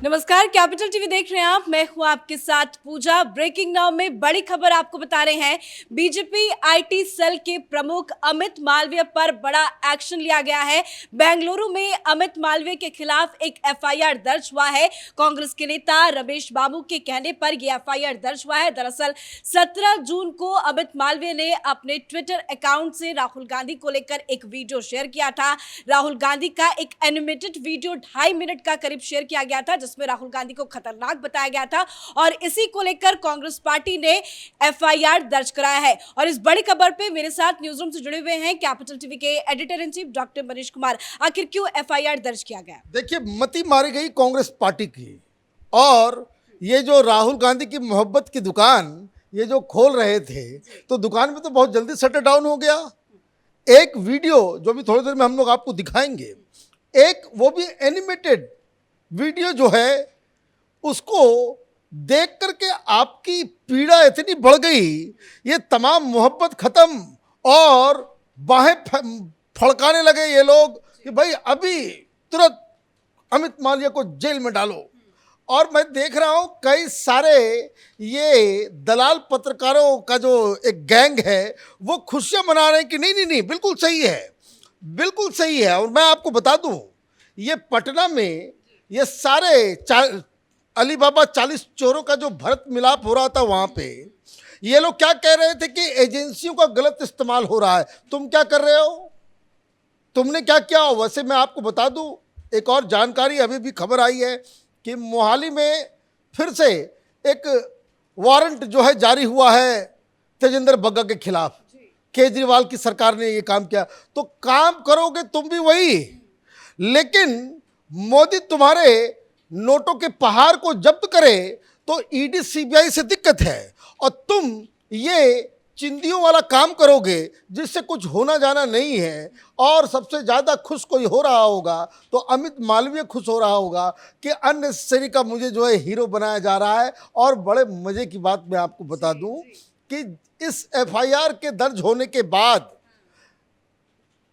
नमस्कार, capital TV देख रहे हैं आप। मैं हूं आपके साथ पूजा। ब्रेकिंग नाउ में बड़ी खबर आपको बता रहे हैं। बीजेपी आईटी सेल के प्रमुख अमित मालवीय पर बड़ा एक्शन लिया गया है। बेंगलुरु में अमित मालवीय के खिलाफ एक एफआईआर दर्ज हुआ है। कांग्रेस के नेता रमेश बाबू के कहने पर यह एफआईआर दर्ज हुआ है। दरअसल 17 जून को अमित मालवीय ने अपने ट्विटर अकाउंट से राहुल गांधी को लेकर एक वीडियो शेयर किया था। राहुल गांधी का एक एनिमेटेड वीडियो 2.5 मिनट का करीब शेयर किया गया था, जिसमें राहुल गांधी को खतरनाक बताया गया था और इसी को लेकर कांग्रेस पार्टी ने एफआईआर दर्ज कराया है। और इस बड़ी खबर पे मेरे साथ न्यूज रूम से जुड़े हुए हैं कैपिटल टीवी के editor in chief doctor Manish Kumar. आखिर क्यों एफआईआर दर्ज किया गया? देखिए, मती मारी गई कांग्रेस पार्टी की, और ये जो राहुल गांधी की मोहब्बत की दुकान ये जो खोल रहे थे, तो दुकान में तो बहुत जल्दी शटर डाउन हो गया। एक वीडियो जो भी थोड़ी देर में हम लोग आपको दिखाएंगे, एक वो भी एनिमेटेड वीडियो जो है, उसको देख करके आपकी पीड़ा इतनी बढ़ गई, ये तमाम मोहब्बत खत्म, और बाहें फड़काने लगे ये लोग कि भाई अभी तुरंत अमित मालवीय को जेल में डालो। और मैं देख रहा हूँ कई सारे ये दलाल पत्रकारों का जो एक गैंग है, वो खुशियाँ मना रहे हैं कि नहीं नहीं नहीं, बिल्कुल सही है, बिल्कुल सही है। और मैं आपको बता दूं, ये पटना में ये सारे अली बाबा 40 चोरों का जो भरत मिलाप हो रहा था, वहाँ पे ये लोग क्या कह रहे थे कि एजेंसियों का गलत इस्तेमाल हो रहा है। तुम क्या कर रहे हो, तुमने क्या किया? वैसे मैं आपको बता दूं, एक और जानकारी अभी भी खबर आई है कि मोहाली में फिर से एक वारंट जो है जारी हुआ है तेजेंद्र बग्गा के खिलाफ। केजरीवाल की सरकार ने ये काम किया, तो काम करोगे तुम भी वही, लेकिन मोदी तुम्हारे नोटों के पहाड़ को जब्त करे तो ईडी सीबीआई से दिक्कत है, और तुम ये चिंदियों वाला काम करोगे जिससे कुछ होना जाना नहीं है। और सबसे ज़्यादा खुश कोई हो रहा होगा तो अमित मालवीय खुश हो रहा होगा कि अननेसेसरी का मुझे जो है हीरो बनाया जा रहा है। और बड़े मज़े की बात मैं आपको बता दूं कि इस एफआईआर के दर्ज होने के बाद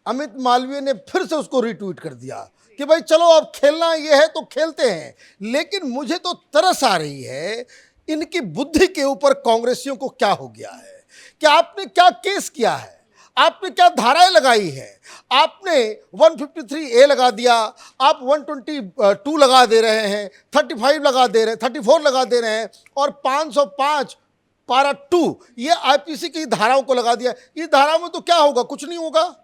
अमित मालवीय ने फिर से उसको रिट्वीट कर दिया कि भाई चलो अब खेलना ये है तो खेलते हैं। लेकिन मुझे तो तरस आ रही है इनकी बुद्धि के ऊपर, कांग्रेसियों को क्या हो गया है कि आपने क्या केस किया है, आपने क्या धाराएं लगाई है। आपने 153A लगा दिया, आप 122 लगा दे रहे हैं, 35 लगा दे रहे हैं, 34 लगा दे रहे हैं, और 505 पारा 2 ये आईपीसी की धाराओं को लगा दिया। इस धाराओं में तो क्या होगा? कुछ नहीं होगा।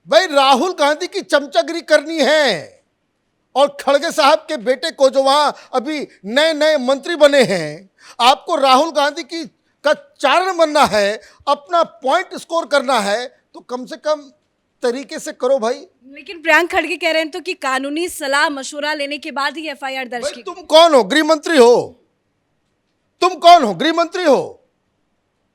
भाई राहुल गांधी की चमचागिरी करनी है, और खड़गे साहब के बेटे को जो वहां अभी नए नए मंत्री बने हैं, आपको राहुल गांधी की का चारण बनना है, अपना पॉइंट स्कोर करना है, तो कम से कम तरीके से करो भाई। लेकिन प्रियंक खड़गे कह रहे हैं तो कि कानूनी सलाह मशवरा लेने के बाद ही एफआईआर दर्ज की। तुम कौन हो? गृह मंत्री हो? तुम कौन हो? गृह मंत्री हो।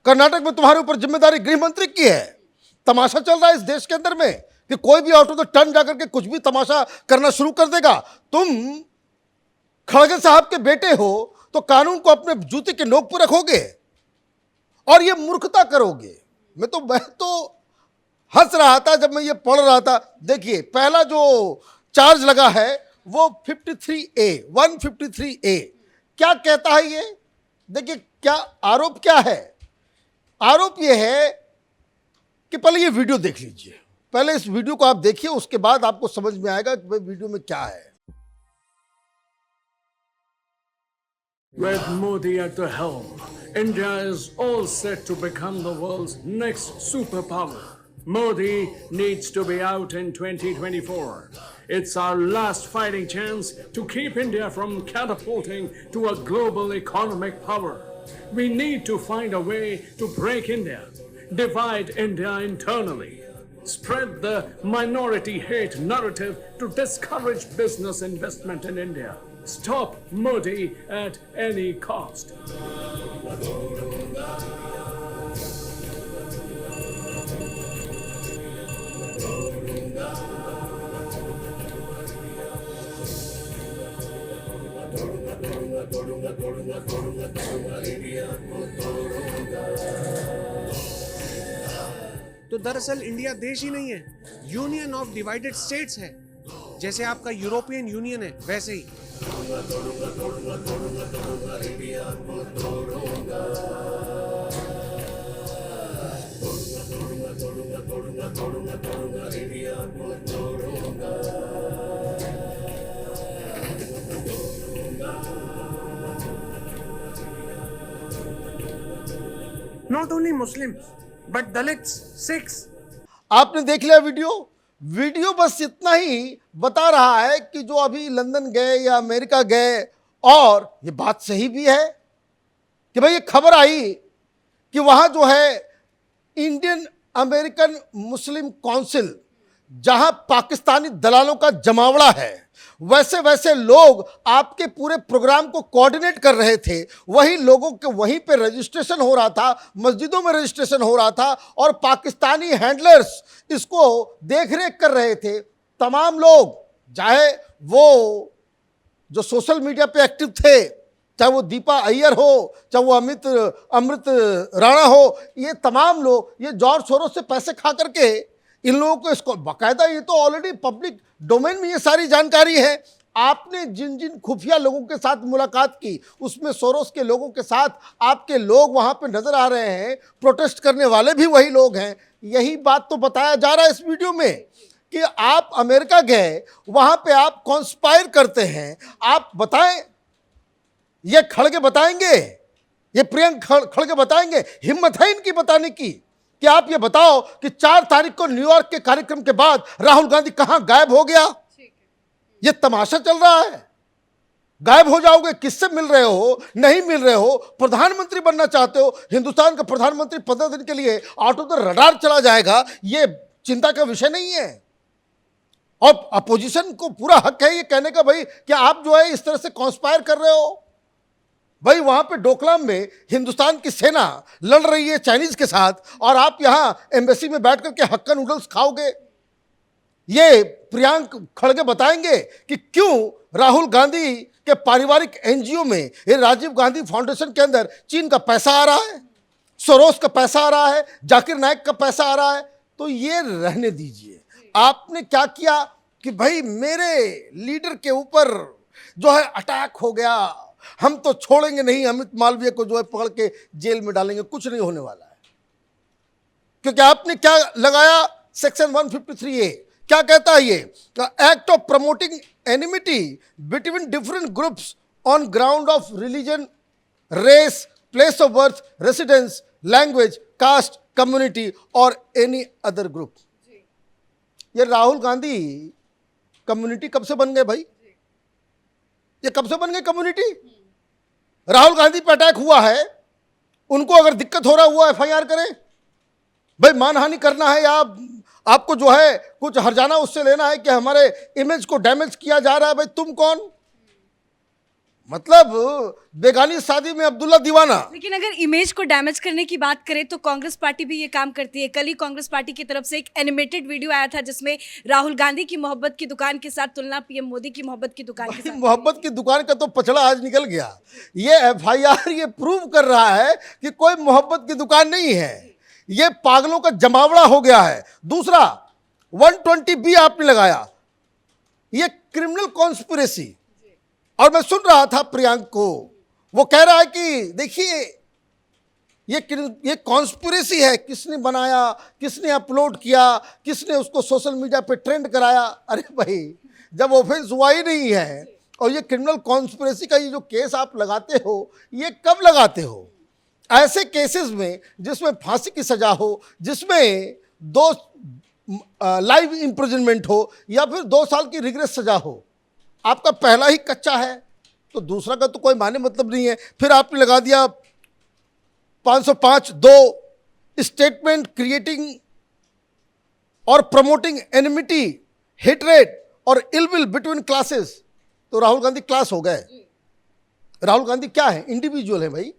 कर्नाटक में तुम्हारे ऊपर जिम्मेदारी गृह मंत्री की है। तमाशा चल रहा है इस देश के अंदर में कि कोई भी आउट ऑफ द टर्न जाकर के कुछ भी तमाशा करना शुरू कर देगा। तुम खड़गे साहब के बेटे हो तो कानून को अपने जूते के नोक पर रखोगे और ये मूर्खता करोगे। मैं तो हंस रहा था जब मैं ये पढ़ रहा था। देखिए, पहला जो चार्ज लगा है वो 153A क्या कहता है ये? देखिए क्या आरोप क्या है। आरोप ये है कि पहले ये वीडियो देख लीजिए, पहले इस वीडियो को आप देखिए, उसके बाद आपको समझ में आएगा कि भाई वीडियो में क्या है। With Modi at the helm, India is all set to become the world's next superpower. Modi needs to be out in 2024. It's our last fighting chance to keep India from catapulting to a global economic power. We need to find a way to break India, divide India internally, spread the minority hate narrative to discourage business investment in India. Stop Modi at any cost. तो दरअसल India देश ही नहीं है, union of divided states है। जैसे आपका European union है वैसे ही। Not only Muslims, but Dalits, Sikhs. आपने देख लिया वीडियो। वीडियो बस इतना ही बता रहा है कि जो अभी लंदन गए या अमेरिका गए, और ये बात सही भी है कि भाई ये खबर आई कि वहां जो है इंडियन अमेरिकन मुस्लिम काउंसिल, जहां पाकिस्तानी दलालों का जमावड़ा है, वैसे वैसे लोग आपके पूरे प्रोग्राम को कोऑर्डिनेट कर रहे थे। वही लोगों के वहीं पे रजिस्ट्रेशन हो रहा था, मस्जिदों में रजिस्ट्रेशन हो रहा था, और पाकिस्तानी हैंडलर्स इसको देख रेख कर रहे थे। तमाम लोग, चाहे वो जो सोशल मीडिया पे एक्टिव थे, चाहे वो दीपा अय्यर हो, चाहे वो अमृत राणा हो, ये तमाम लोग ये जॉर्ज सोरोस से पैसे खा करके इन लोगों को, इसको बाकायदा, ये तो ऑलरेडी पब्लिक डोमेन में ये सारी जानकारी है। आपने जिन जिन खुफिया लोगों के साथ मुलाकात की, उसमें सोरोस के लोगों के साथ आपके लोग वहां पे नजर आ रहे हैं। प्रोटेस्ट करने वाले भी वही लोग हैं। यही बात तो बताया जा रहा है इस वीडियो में कि आप अमेरिका गए, वहां पे आप कॉन्स्पायर करते हैं। आप बताएं, ये खड़गे बताएंगे, ये प्रियंक खड़गे बताएंगे? हिम्मत है इनकी बताने की कि आप ये बताओ कि 4 तारीख को न्यूयॉर्क के कार्यक्रम के बाद राहुल गांधी कहां गायब हो गया? ये तमाशा चल रहा है। गायब हो जाओगे, किससे मिल रहे हो, नहीं मिल रहे हो, प्रधानमंत्री बनना चाहते हो, हिंदुस्तान का प्रधानमंत्री 15 दिन के लिए आउट ऑफ द रडार चला जाएगा, ये चिंता का विषय नहीं है। और अपोजिशन को पूरा हक है ये कहने का भाई कि आप जो है इस तरह से कॉन्स्पायर कर रहे हो। भाई वहां पे डोकलाम में हिंदुस्तान की सेना लड़ रही है चाइनीज के साथ, और आप यहां एम्बेसी में बैठ करके हक्का नूडल्स खाओगे। ये प्रियंक खड़गे बताएंगे कि क्यों राहुल गांधी के पारिवारिक एनजीओ में, ये राजीव गांधी फाउंडेशन के अंदर चीन का पैसा आ रहा है, सोरोस का पैसा आ रहा है, जाकिर नाइक का पैसा आ रहा है। तो ये रहने दीजिए। आपने क्या किया कि भाई मेरे लीडर के ऊपर जो है अटैक हो गया, हम तो छोड़ेंगे नहीं, अमित मालवीय को जो है पकड़ के जेल में डालेंगे। कुछ नहीं होने वाला है, क्योंकि आपने क्या लगाया, सेक्शन 153A क्या कहता है? ये act of promoting enmity between different groups on ground of religion, race, place of birth, residence, language, caste, community और एनी अदर ग्रुप। ये राहुल गांधी कम्युनिटी कब से बन गए भाई? ये कब से बन गए कम्युनिटी? राहुल गांधी पर अटैक हुआ है, उनको अगर दिक्कत हो रहा हुआ FIR करें। भाई मानहानि करना है, या आपको जो है कुछ हर्जाना उससे लेना है कि हमारे इमेज को डैमेज किया जा रहा है। भाई तुम कौन? मतलब बेगानी शादी में अब्दुल्ला दीवाना। लेकिन अगर इमेज को डैमेज करने की बात करें तो कांग्रेस पार्टी भी ये काम करती है। कल ही कांग्रेस पार्टी की तरफ से एक एनिमेटेड वीडियो आया था जिसमें राहुल गांधी की मोहब्बत की दुकान के साथ तुलना PM मोदी की मोहब्बत की दुकान के साथ। मोहब्बत की दुकान का तो पचड़ा आज निकल गया। ये FIR ये प्रूव कर रहा है कि कोई मोहब्बत की दुकान नहीं है, ये पागलों का जमावड़ा हो गया है। दूसरा 120B आपने लगाया, ये क्रिमिनल कॉन्स्पिरेसी। और मैं सुन रहा था प्रियंक को, वो कह रहा है कि देखिए ये कॉन्स्पिरेसी है, किसने बनाया, किसने अपलोड किया, किसने उसको सोशल मीडिया पे ट्रेंड कराया। अरे भाई जब ऑफेंस हुआ ही नहीं है, और ये क्रिमिनल कॉन्स्पिरेसी का ये जो केस आप लगाते हो, ये कब लगाते हो? ऐसे केसेस में जिसमें फांसी की सजा हो, जिसमें 2 लाइव इम्प्रिजनमेंट हो, या फिर 2 साल की रिग्रेस सजा हो। आपका पहला ही कच्चा है तो दूसरा का तो कोई माने मतलब नहीं है। फिर आपने लगा दिया 505(2) स्टेटमेंट क्रिएटिंग और प्रमोटिंग एनिमिटी, हेटरेट और इलविल बिटवीन क्लासेस। तो राहुल गांधी क्लास हो गए। राहुल गांधी क्या है? इंडिविजुअल है भाई।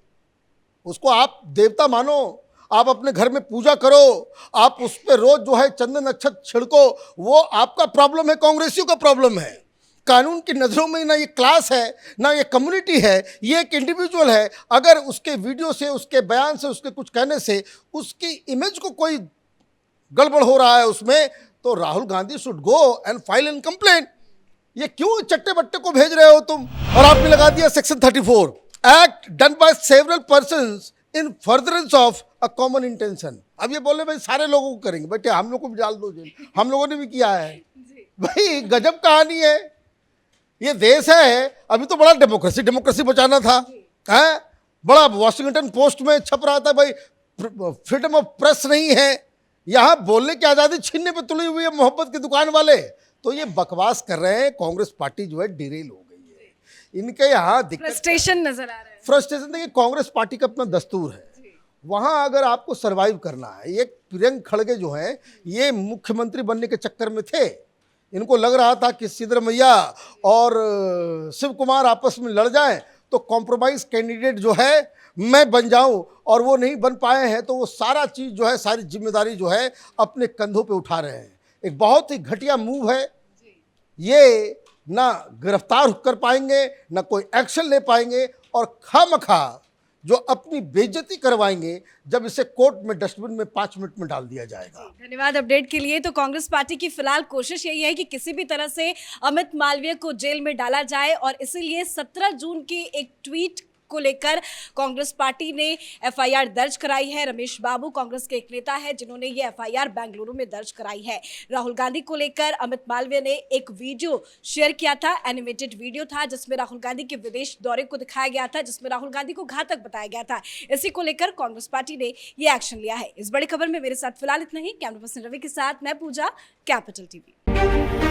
उसको आप देवता मानो, आप अपने घर में पूजा करो, आप उस पर रोज जो है चंदन अक्षत छिड़को, वो आपका प्रॉब्लम है, कांग्रेसियों का प्रॉब्लम है। कानून की नज़रों में ना ये क्लास है, ना ये कम्युनिटी है, ये एक इंडिविजुअल है। अगर उसके वीडियो से, उसके बयान से, उसके कुछ कहने से उसकी इमेज को कोई गड़बड़ हो रहा है उसमें, तो Rahul Gandhi should go and file an complaint ये क्यों चट्टे बट्टे को भेज रहे हो तुम? और आपने लगा दिया section 34, act done by several persons in furtherance of a common intention. अब ये बोले भाई सारे लोगों को करेंगे, बेटे हम लोग को भी डाल दो जेल, हम लोगों ने भी किया है। भाई गजब कहानी है। ये देश है, अभी तो बड़ा डेमोक्रेसी बचाना था, है बड़ा वाशिंगटन पोस्ट में छप रहा था भाई फ्रीडम ऑफ प्रेस नहीं है, यहाँ बोलने की आज़ादी छीनने पे तुली हुई है मोहब्बत की दुकान वाले। तो ये बकवास कर रहे हैं। कांग्रेस पार्टी जो है डिरेल हो गई है, इनके यहाँ दिक्कत, फ्रस्ट्रेशन नजर आ रहा है। फ्रस्ट्रेशन। देखिए कांग्रेस पार्टी का अपना दस्तूर है, वहाँ अगर आपको सरवाइव करना है, ये प्रियंक खड़गे जो है ये मुख्यमंत्री बनने के चक्कर में थे, इनको लग रहा था कि सिद्धरमैया और शिव कुमार आपस में लड़ जाएं तो कॉम्प्रोमाइज कैंडिडेट जो है मैं बन जाऊं, और वो नहीं बन पाए हैं तो वो सारा चीज़ जो है, सारी जिम्मेदारी जो है अपने कंधों पे उठा रहे हैं। एक बहुत ही घटिया मूव है ये, ना गिरफ्तार कर पाएंगे ना कोई एक्शन ले पाएंगे, और खामखा जो अपनी बेइज्जती करवाएंगे जब इसे कोर्ट में डस्टबिन में 5 मिनट में डाल दिया जाएगा। धन्यवाद अपडेट के लिए। तो कांग्रेस पार्टी की फिलहाल कोशिश यही है कि किसी भी तरह से अमित मालवीय को जेल में डाला जाए, और इसीलिए 17 जून की एक ट्वीट को लेकर कांग्रेस पार्टी ने एफआईआर दर्ज कराई है। रमेश बाबू कांग्रेस के एक नेता है जिन्होंने ये एफआईआर बेंगलुरु में दर्ज कराई है। राहुल गांधी को लेकर अमित मालवीय ने एक वीडियो शेयर किया था, एनिमेटेड वीडियो था जिसमें राहुल गांधी के विदेश दौरे को दिखाया गया था, जिसमें राहुल गांधी को घातक बताया गया था। इसी को लेकर कांग्रेस पार्टी ने ये एक्शन लिया है। इस बड़ी खबर में मेरे साथ फिलहाल इतना ही। कैमरा पर्सन रवि के साथ मैं पूजा, कैपिटल टीवी।